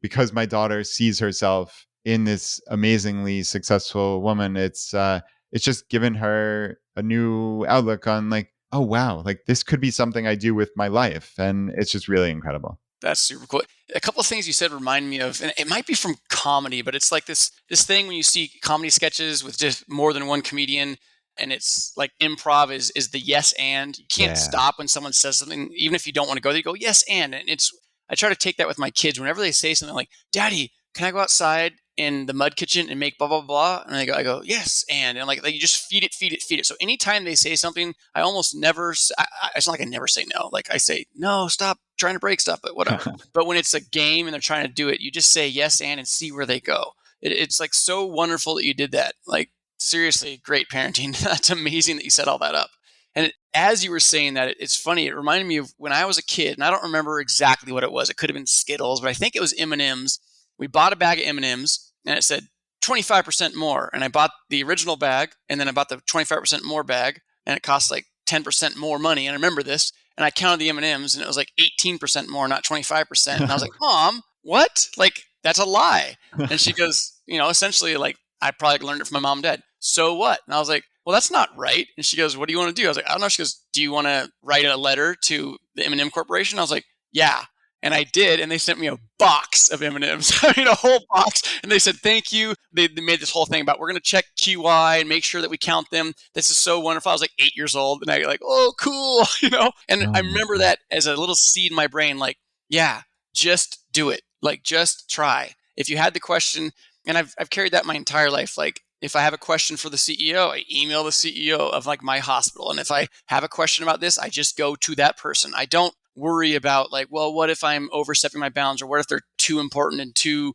because my daughter sees herself in this amazingly successful woman, it's just given her a new outlook on like, oh wow, like this could be something I do with my life, and it's just really incredible. That's super cool. A couple of things you said remind me of, and it might be from comedy, but it's like this thing when you see comedy sketches with just more than one comedian, and it's like improv is the yes and. You can't stop when someone says something, even if you don't want to go there. You go yes and I try to take that with my kids whenever they say something like, "Daddy, can I go outside in the mud kitchen and make blah blah blah?" And I go yes and like you just feed it. So anytime they say something, I almost never. It's not like I never say no. Like I say no, stop trying to break stuff, but whatever. But when it's a game and they're trying to do it, you just say yes and see where they go. It's like so wonderful that you did that. Like seriously, great parenting. That's amazing that you set all that up. And as you were saying that, it's funny. It reminded me of when I was a kid, and I don't remember exactly what it was. It could have been Skittles, but I think it was M&Ms. We bought a bag of M&Ms, and it said 25% more. And I bought the original bag, and then I bought the 25% more bag, and it cost like 10% more money. And I remember this, and I counted the M&Ms, and it was like 18% more, not 25%. And I was like, Mom, what? Like, that's a lie. And she goes, essentially, like, I probably learned it from my mom and dad. So what? And I was like, well, that's not right. And she goes, what do you want to do? I was like, I don't know. She goes, do you want to write a letter to the M&M Corporation? I was like, yeah. And I did, and they sent me a box of M&Ms. I mean, a whole box. And they said, thank you. They made this whole thing about, we're going to check QI and make sure that we count them. This is so wonderful. I was like 8 years old, and I like, oh, cool, And Oh I my remember God. that as a little seed in my brain, like, yeah, just do it. Like, just try. If you had the question, and I've carried that my entire life, like, if I have a question for the CEO, I email the CEO of like my hospital. And if I have a question about this, I just go to that person. I don't worry about like, well, what if I'm overstepping my bounds, or what if they're too important and too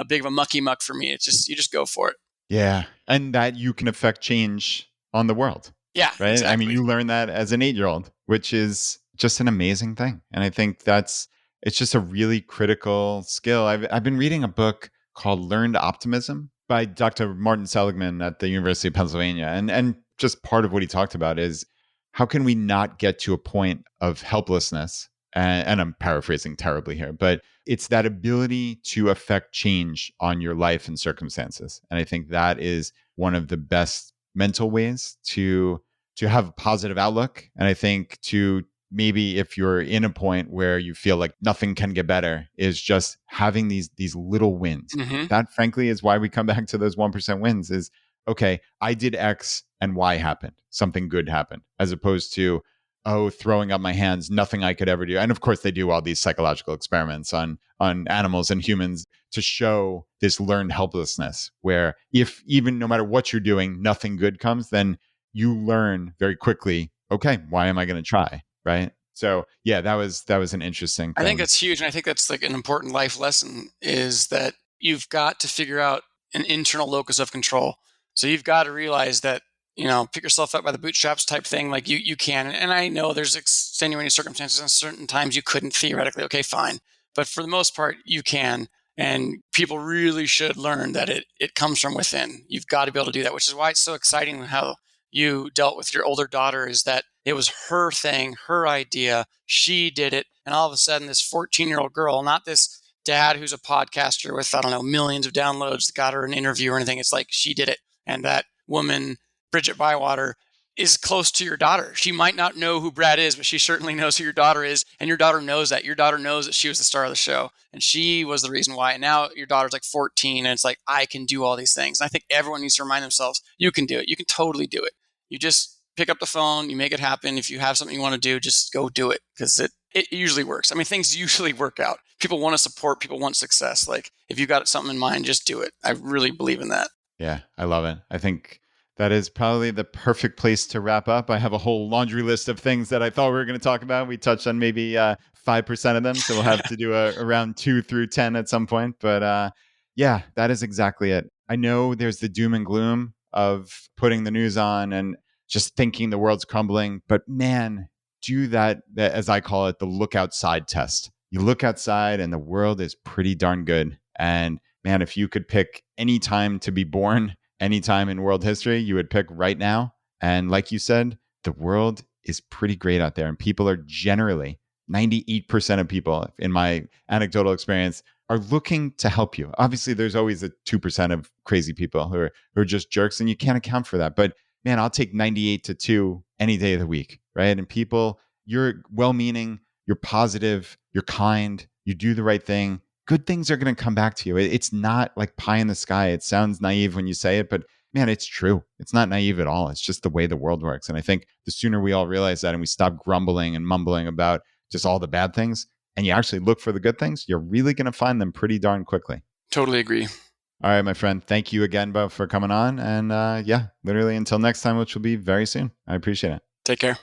big of a mucky muck for me? It's just, you just go for it. Yeah. And that you can affect change on the world, Yeah, right? I mean, exactly. you learn that as an 8-year-old, which is just an amazing thing. And I think it's just a really critical skill. I've been reading a book called Learned Optimism by Dr. Martin Seligman at the University of Pennsylvania. And just part of what he talked about is how can we not get to a point of helplessness? And I'm paraphrasing terribly here, but it's that ability to affect change on your life and circumstances. And I think that is one of the best mental ways to have a positive outlook. And I think to maybe if you're in a point where you feel like nothing can get better, is just having these little wins. Mm-hmm. That frankly is why we come back to those 1% wins is, okay, I did X and Y happened. Something good happened, as opposed to, oh, throwing up my hands, nothing I could ever do. And of course they do all these psychological experiments on animals and humans to show this learned helplessness, where if even no matter what you're doing, nothing good comes, then you learn very quickly, okay, why am I going to try? Right. So yeah, that was an interesting I think thing. that's huge. And I think that's like an important life lesson, is that you've got to figure out an internal locus of control. So you've got to realize that, pick yourself up by the bootstraps type thing. Like you can. And I know there's extenuating circumstances and certain times you couldn't theoretically. Okay, fine. But for the most part, you can. And people really should learn that it comes from within. You've got to be able to do that, which is why it's so exciting how you dealt with your older daughter, is that it was her thing, her idea. She did it. And all of a sudden, this 14-year-old girl, not this dad who's a podcaster with, I don't know, millions of downloads that got her an interview or anything. It's like she did it. And that woman, Bridget Bywater, is close to your daughter. She might not know who Brad is, but she certainly knows who your daughter is. And your daughter knows that. Your daughter knows that she was the star of the show. And she was the reason why. And now your daughter's like 14, and it's like, I can do all these things. And I think everyone needs to remind themselves, you can do it. You can totally do it. You just pick up the phone, you make it happen. If you have something you want to do, just go do it, because it usually works. I mean, things usually work out. People want to support, people want success. Like if you got something in mind, just do it. I really believe in that. Yeah, I love it. I think that is probably the perfect place to wrap up. I have a whole laundry list of things that I thought we were going to talk about. We touched on maybe 5% of them, so we'll have to do around 2 through 10 at some point. But yeah, that is exactly it. I know there's the doom and gloom of putting the news on and just thinking the world's crumbling, but man, do that as I call it, the look outside test. You look outside and the world is pretty darn good. And man, if you could pick any time to be born, any time in world history, you would pick right now. And like you said, the world is pretty great out there. And people are generally, 98% of people, in my anecdotal experience, are looking to help you. Obviously, there's always the 2% of crazy people who are just jerks, and you can't account for that. But man, I'll take 98 to 2 any day of the week, right? And people, you're well-meaning, you're positive, you're kind, you do the right thing. Good things are going to come back to you. It's not like pie in the sky. It sounds naive when you say it, but man, it's true. It's not naive at all. It's just the way the world works. And I think the sooner we all realize that and we stop grumbling and mumbling about just all the bad things, and you actually look for the good things, you're really going to find them pretty darn quickly. Totally agree. All right, my friend. Thank you again, Bo, for coming on. And yeah, literally until next time, which will be very soon. I appreciate it. Take care.